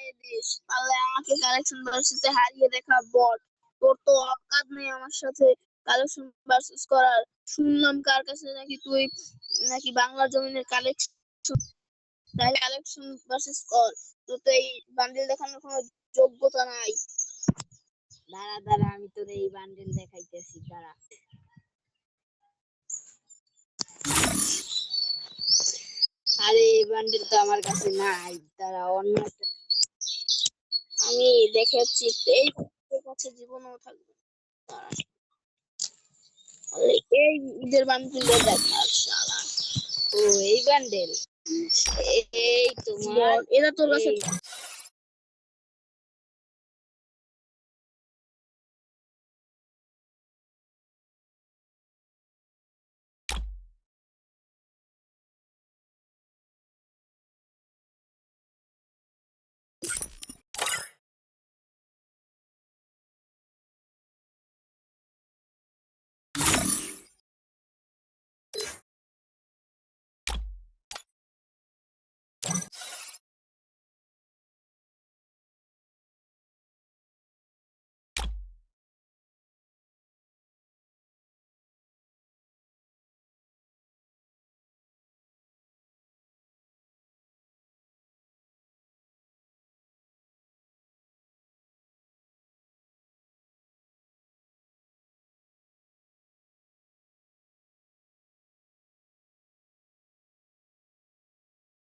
দেখাই দিস, পারলে আমাকে কালেকশন ভার্সেসে হারিয়ে দেখা বট। তোর তো অকাত নেই আমার সাথে কালেকশন ভার্সেস করার। শুনলাম কার কাছে নাকি তুই নাকি বাংলা জমিনের কালেকশন, তাই কালেকশন ভার্সেস কর। তোর তো এই বান্ডিল দেখানোর কোনো যোগ্যতা নাই। দাঁড়া দাঁড়া, আমি তোর এই বান্ডেল দেখাইতেছি, দাঁড়া। আরে এই বান্ডেল তো আমার কাছে নাই, দাঁড়া অন্য একটা। আমি দেখাচ্ছি, এই তোর কাছে জীবনেও থাকবে না। দাঁড়া। আরে এই ঈদের বান্ডিলটা দেখা শালা। ও এই বান্ডেল, এই তোমার বল, এটা তোর কাছে এই